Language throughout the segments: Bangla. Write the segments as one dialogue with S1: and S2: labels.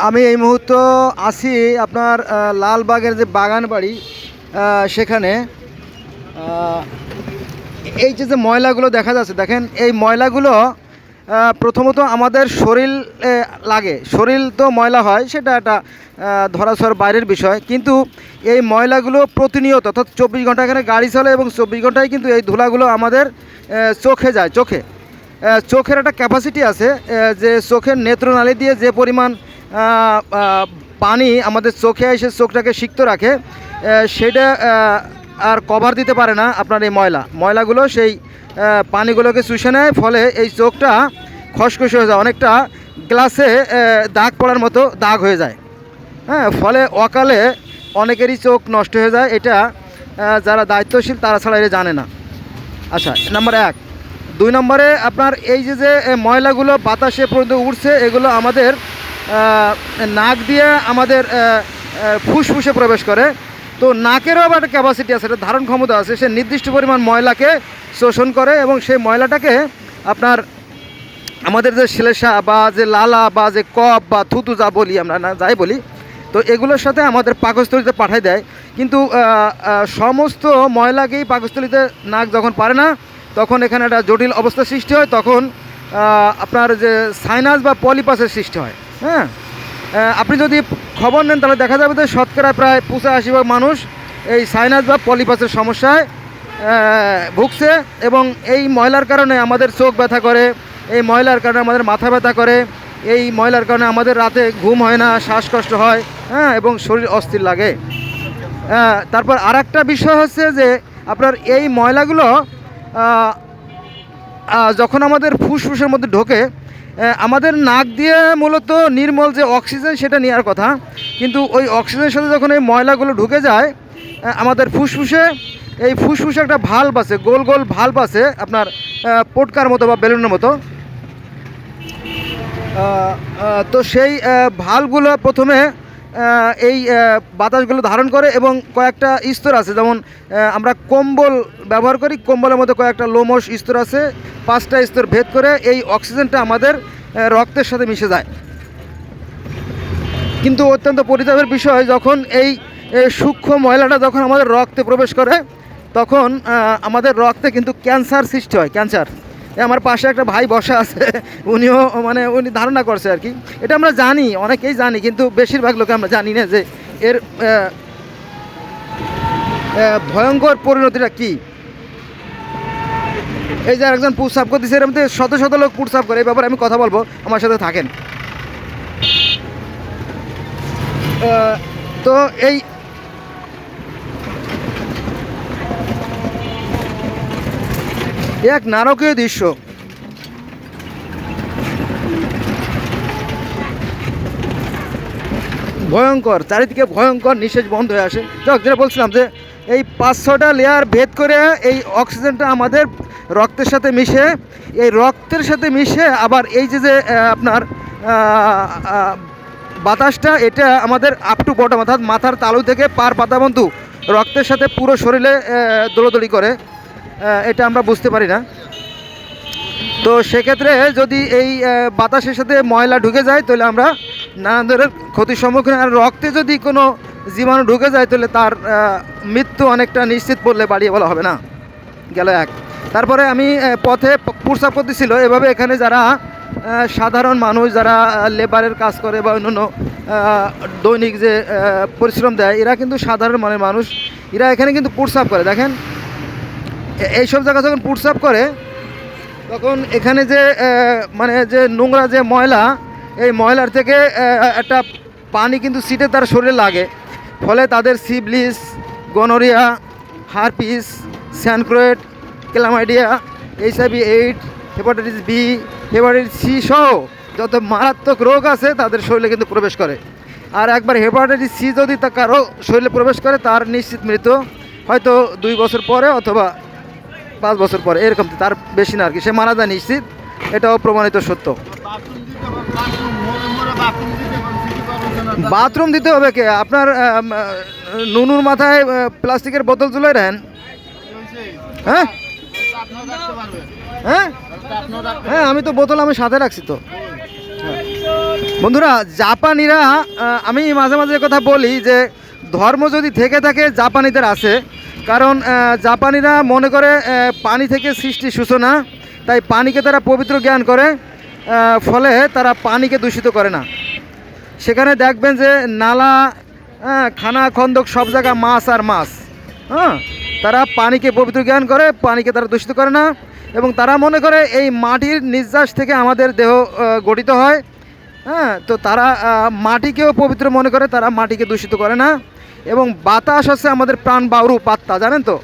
S1: আমি এই মুহূর্তে আছি আপনার লালবাগের যে বাগান বাড়ি সেখানে। এই যে ময়লাগুলো দেখা যাচ্ছে, দেখেন এই ময়লাগুলো প্রথমত আমাদের শরীর লাগে, শরীর তো ময়লা হয় সেটা একটা ধরাছোঁয়ার বাইরের বিষয়, কিন্তু এই ময়লাগুলো প্রতিনিয়ত অর্থাৎ 24 ঘন্টা এখানে গাড়ি চলে এবং 24 ঘন্টায় কিন্তু এই ধুলাগুলো আমাদের চোখে যায়। চোখের একটা ক্যাপাসিটি আছে যে চোখের নেত্রনালী দিয়ে যে পরিমাণ পানি আমাদের চোখে এসে চোখটাকে সিক্ত রাখে সেটা আর কভার দিতে পারে না আপনার এই ময়লাগুলো সেই পানিগুলোকে চুষে নেয়, ফলে এই চোখটা খসখসে হয়ে যায়, অনেকটা গ্লাসে দাগ পড়ার মতো দাগ হয়ে যায়। হ্যাঁ, ফলে অকালে অনেকেরই চোখ নষ্ট হয়ে যায়। এটা যারা দায়িত্বশীল তারা ছাড়া এটা জানে না। আচ্ছা, নাম্বার 1। 2 নম্বরে আপনার এই যে ময়লাগুলো বাতাসে পর্যন্ত উঠছে, এগুলো আমাদের নাক দিয়ে আমাদের ফুসফুসে প্রবেশ করে। তো নাকেরও আবার একটা ক্যাপাসিটি আছে, এটা ধারণ ক্ষমতা আছে, সে নির্দিষ্ট পরিমাণ ময়লাকে শোষণ করে এবং সেই ময়লাটাকে আপনার আমাদের যে শ্লেষা বা যে লালা বা যে কফ বা থুতু যা বলি আমরা, না যাই বলি, তো এগুলোর সাথে আমাদের পাকস্থলিতে পাঠায় দেয়। কিন্তু সমস্ত ময়লাকেই পাকস্থলিতে নাক যখন পারে না, তখন এখানে একটা জটিল অবস্থা সৃষ্টি হয়, তখন আপনার যে সাইনাস বা পলিপাসের সৃষ্টি হয়। হ্যাঁ, আপনি যদি খবর নেন তাহলে দেখা যাবে যে শতকরা প্রায় 85% মানুষ এই সাইনাস বা পলিপাসের সমস্যায় ভুগছে, এবং এই ময়লার কারণে আমাদের চোখ ব্যথা করে, এই ময়লার কারণে আমাদের মাথা ব্যথা করে, এই ময়লার কারণে আমাদের রাতে ঘুম হয় না, শ্বাসকষ্ট হয়, হ্যাঁ, এবং শরীর অস্থির লাগে। তারপর আরেকটা বিষয় হচ্ছে যে আপনার এই ময়লাগুলো যখন আমাদের ফুসফুসের মধ্যে ঢোকে, আমাদের নাক দিয়ে মূলত নির্মল যে অক্সিজেন সেটা নেওয়ার কথা, কিন্তু ওই অক্সিজেনের সাথে যখন এই ময়লাগুলো ঢুকে যায় আমাদের ফুসফুসে, এই ফুসফুসে একটা ভাল্ব আছে, গোল গোল ভাল্ব আছে আপনার পটকার মতো বা বেলুনের মতো। তো সেই ভাল্বগুলো প্রথমে এই বাতাসগুলো ধারণ করে এবং কয়েকটা স্তর আছে, যেমন আমরা কম্বল ব্যবহার করি, কম্বলের মধ্যে কয়েকটা লোমশ স্তর আছে, 5টা স্তর ভেদ করে এই অক্সিজেনটা আমাদের রক্তের সাথে মিশে যায়। কিন্তু অত্যন্ত পরিতাপের বিষয়, যখন এই সূক্ষ্ম ময়লাটা যখন আমাদের রক্তে প্রবেশ করে, তখন আমাদের রক্তে কিন্তু ক্যান্সার সৃষ্টি হয়। ক্যান্সার, আমার পাশে একটা ভাই বসা আছে, উনি ধারণা করছে আর কি। এটা আমরা জানি, অনেকেই জানি, কিন্তু বেশিরভাগ লোকে আমরা জানি না যে এর ভয়ঙ্কর পরিণতিটা কী। এই যে একজন পুশ-আপ করতেছে, এর মধ্যে শত শত লোক পুশ-আপ করে, এই ব্যাপারে আমি কথা বলবো, আমার সাথে থাকেন। তো এই এক নারকীয় দৃশ্য। ভয়ঙ্কর, চারিদিকে ভয়ঙ্কর নিঃশ্বাস বন্ধ হয়ে আসে। যেটা বলছিলাম যে এই 5-6টা লেয়ার ভেদ করে এই অক্সিজেনটা আমাদের রক্তের সাথে মিশে, এই রক্তের সাথে মিশে আবার এই যে আপনার বাতাসটা, এটা আমাদের আপ টু বটম অর্থাৎ মাথার তালু থেকে পার পাতা বন্ধু রক্তের সাথে পুরো শরীরে দৌড়দৌড়ি করে, এটা আমরা বুঝতে পারি না। তো সেক্ষেত্রে যদি এই বাতাসের সাথে ময়লা ঢুকে যায় তাহলে আমরা নানা ধরনের ক্ষতির সম্মুখীন। আর রক্তে যদি কোনো জীবাণু ঢুকে যায় তাহলে তার মৃত্যু অনেকটা নিশ্চিত বললে বাড়িয়ে বলা হবে না। গেল এক। তারপরে আমি পথে পুশ-আপ করতেছিল, এভাবে এখানে যারা সাধারণ মানুষ, যারা লেবারের কাজ করে বা অন্যান্য দৈনিক যে পরিশ্রম দেয়, এরা কিন্তু সাধারণ মানের মানুষ, এরা এখানে কিন্তু পুশ-আপ করে। দেখেন এইসব জায়গা যখন পুশ-আপ করে, তখন এখানে যে যে নোংরা যে ময়লা, এই ময়লার থেকে একটা পানি কিন্তু সিটে তার শরীরে লাগে, ফলে তাদের syphilis, gonorrhoea, herpes, chancroid, chlamydia, HIV/AIDS, hepatitis B, hepatitis C সহ যত মারাত্মক রোগ আছে তাদের শরীরে কিন্তু প্রবেশ করে। আর একবার হেপাটাইটিস C যদি তা কারো শরীরে প্রবেশ করে, তার নিশ্চিত মৃত্যু হয়তো 2 বছর পরে অথবা 5 বছর পরে, এরকম, তার বেশি না আর কি, সে মারা যায় নিশ্চিত, এটাও প্রমাণিত সত্য। বাথরুম দিতে হবে কে? আপনার নুনুর মাথায় প্লাস্টিকের বোতল তুলে দেন। হ্যাঁ হ্যাঁ হ্যাঁ, আমি তো বোতল আমি সাথে রাখছি তো। হ্যাঁ। বন্ধুরা, জাপানিরা আমি মাঝে মাঝে কথা বলি যে ধর্ম যদি থেকে থাকে জাপানিদের আছে। কারণ জাপানিরা মনে করে পানি থেকে সৃষ্টি সূচনা, তাই পানিকে তারা পবিত্র জ্ঞান করে, ফলে তারা পানিকে দূষিত করে না। সেখানে দেখবেন যে নালা, খানা খন্দক সব জায়গা মাছ আর মাছ। হ্যাঁ, তারা পানিকে পবিত্র জ্ঞান করে, পানিকে তারা দূষিত করে না। এবং তারা মনে করে এই মাটির নিঃশ্বাস থেকে আমাদের দেহ গঠিত হয়। হ্যাঁ, তো তারা মাটিকেও পবিত্র মনে করে, তারা মাটিকে দূষিত করে না। এবং বাতাস হচ্ছে আমাদের প্রাণ বায়ু পাত্তা, জানেন তো?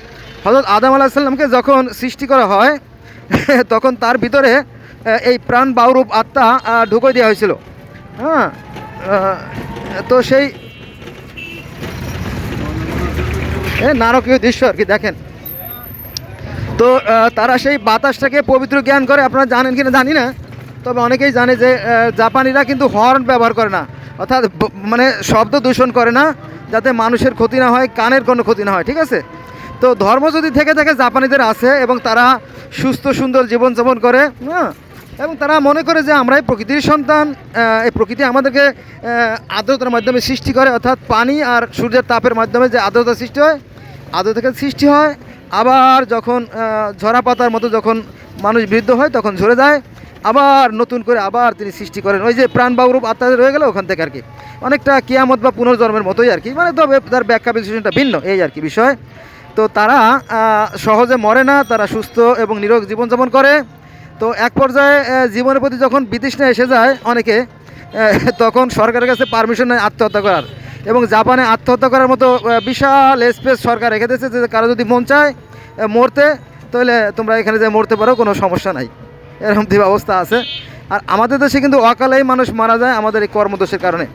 S1: হযরত আদম আলাইহিস সালামকে যখন সৃষ্টি করা হয় তখন তার ভিতরে এই প্রাণ বায়ুরূপ আত্মা ঢুকিয়ে দেওয়া হয়েছিল। হ্যাঁ, তো সেই নারকীয় দৃশ্য আর কি দেখেন। তো তারা সেই বাতাসটাকে পবিত্র জ্ঞান করে, আপনারা জানেন কিনা জানি না, তবে অনেকেই জানে যে জাপানিরা কিন্তু হর্ন ব্যবহার করে না, অর্থাৎ মানে শব্দ দূষণ করে না, যাতে মানুষের ক্ষতি না হয়, কানের কোনো ক্ষতি না হয়। ঠিক আছে? তো ধর্ম যদি থেকে থাকে জাপানিদের আছে, এবং তারা সুস্থ সুন্দর জীবনযাপন করে। হ্যাঁ, এবং তারা মনে করে যে আমরাই প্রকৃতির সন্তান, এই প্রকৃতি আমাদেরকে আর্দ্রতার মাধ্যমে সৃষ্টি করে, অর্থাৎ পানি আর সূর্যের তাপের মাধ্যমে যে আর্দ্রতা সৃষ্টি হয়, আর্দ্রতা থেকে সৃষ্টি হয়। আবার যখন ঝরা পাতার মতো যখন মানুষ বৃদ্ধ হয় তখন ঝরে যায়, আবার নতুন করে আবার তিনি সৃষ্টি করেন। ওই যে প্রাণবায়ুরূপ আত্মা রয়ে গেল ওখান থেকে আর কি, অনেকটা কিয়ামত বা পুনর্জন্মের মতোই আর কি, মানে তবে তার ব্যাখ্যা বিশ্লেষণটা ভিন্ন, এই আর কি বিষয়। তো তারা সহজে মরে না, তারা সুস্থ এবং নিরোগ জীবনযাপন করে। তো এক পর্যায়ে জীবনের প্রতি যখন বিতৃষ্ণা এসে যায় অনেকে, তখন সরকারের কাছে পারমিশন নেয় আত্মহত্যা করার। এবং জাপানে আত্মহত্যা করার মতো বিশাল স্পেস সরকার রেখে দিয়েছে, যে কারো যদি মন চায় মরতে, তাহলে তোমরা এখানে যে মরতে পারো, কোনো সমস্যা নাই, এরকম ব্যবস্থা আছে। আর আমাদের দেশে কিন্তু অকালেই মানুষ মারা যায় আমাদের এই কর্মদোষের কারণে।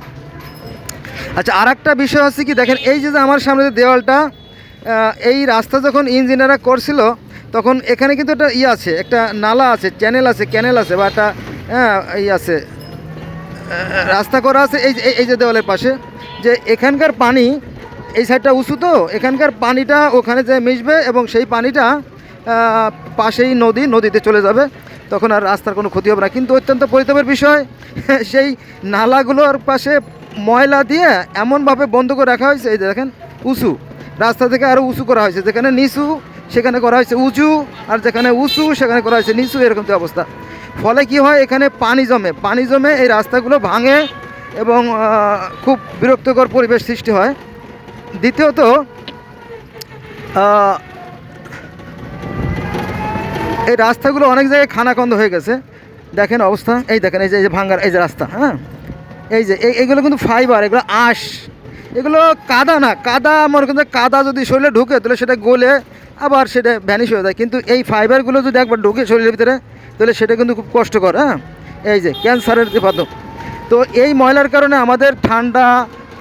S1: আচ্ছা, আর একটা বিষয় হচ্ছে কি, দেখেন এই যে আমার সামনে যে দেওয়ালটা, এই রাস্তা যখন ইঞ্জিনিয়াররা করছিল তখন এখানে কিন্তু একটা আছে, একটা নালা আছে, ক্যানেল আছে বা একটা আছে, রাস্তা করা আছে এই যে দেওয়ালের পাশে, যে এখানকার পানি এই সাইডটা উঁচু, তো এখানকার পানিটা ওখানে যে মিশবে এবং সেই পানিটা পাশেই নদীতে চলে যাবে, তখন আর রাস্তার কোনো ক্ষতি হবে না। কিন্তু অত্যন্ত পরিতাপের বিষয়, সেই নালাগুলোর পাশে ময়লা দিয়ে এমনভাবে বন্ধ করে রাখা হয়েছে, এই যে দেখেন উঁচু, রাস্তা থেকে আরও উঁচু করা হয়েছে, যেখানে নিচু সেখানে করা হয়েছে উঁচু, আর যেখানে উঁচু সেখানে করা হয়েছে নিচু, এরকম তো অবস্থা। ফলে কি হয়, এখানে পানি জমে এই রাস্তাগুলো ভাঙে এবং খুব বিরক্তকর পরিবেশ সৃষ্টি হয়। দ্বিতীয়ত এই রাস্তাগুলো অনেক জায়গায় খানাখন্দ হয়ে গেছে, দেখেন অবস্থা, এই দেখেন এই যে ভাঙ্গার এই যে রাস্তা। হ্যাঁ, এই যে এইগুলো কিন্তু ফাইবার, এগুলো আঁশ, এগুলো কাদা না, কাদা মনে করেন কাদা যদি শরীরে ঢুকে তাহলে সেটা গলে আবার সেটা ভ্যানিশ হয়ে যায়, কিন্তু এই ফাইবারগুলো যদি একবার ঢুকে শরীরের ভিতরে তাহলে সেটা কিন্তু খুব কষ্টকর। হ্যাঁ, এই যে ক্যান্সারের উৎপাদক। তো এই ময়লার কারণে আমাদের ঠান্ডা,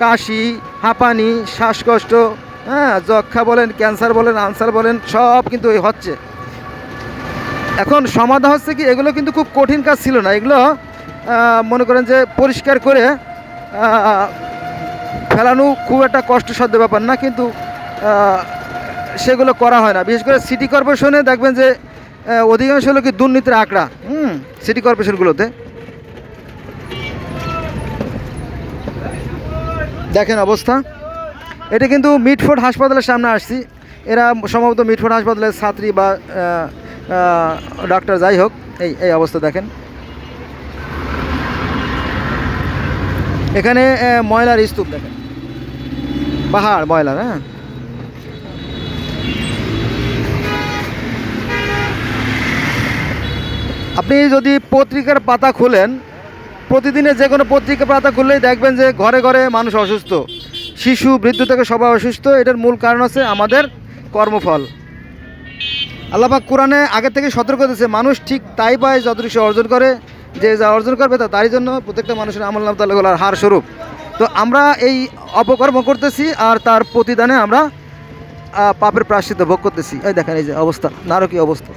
S1: কাশি, হাঁপানি, শ্বাসকষ্ট, যক্ষা বলেন, ক্যান্সার বলেন, আলসার বলেন, সব কিন্তু হচ্ছে। এখন সমাধান হচ্ছে কি, এগুলো কিন্তু খুব কঠিন কাজ ছিল না, এগুলো মনে করেন যে পরিষ্কার করে ফেলানো খুব একটা কষ্টসাধ্য ব্যাপার না, কিন্তু সেগুলো করা হয় না। বিশেষ করে সিটি কর্পোরেশনে দেখবেন যে অধিকাংশ হলো কি দুর্নীতির আঁকড়া সিটি কর্পোরেশনগুলোতে। দেখেন অবস্থা, এটা কিন্তু মিটফোর্ড হাসপাতালের সামনে আসছি, এরা সম্ভবত মিটফোর্ড হাসপাতালের ছাত্রী বা ডাক্তার, যাই হোক, এই অবস্থা দেখেন। এখানে ময়লার স্তূপ দেখেন, পাহাড় ময়লার। হ্যাঁ, আপনি যদি পত্রিকার পাতা খুলেন, প্রতিদিনের যে কোনো পত্রিকার পাতা খুললেই দেখবেন যে ঘরে ঘরে মানুষ অসুস্থ, শিশু বৃদ্ধ থেকে সবাই অসুস্থ। এটার মূল কারণ হচ্ছে আমাদের কর্মফল। আল্লাহ পাক কোরআনে আগে থেকে সতর্ক দিয়েছে, মানুষ ঠিক তাই পায় যতটুকু সে অর্জন করে, যে যা অর্জন করবে তারই জন্য প্রত্যেকটা মানুষের আমল নাম তাআলার হার স্বরূপ। তো আমরা এই অপকর্ম করতেছি আর তার প্রতিদানে আমরা পাপের প্রায়শ্চিত্ত ভোগ করতেছি। এই দেখেন এই যে অবস্থা, নারকীয় অবস্থা।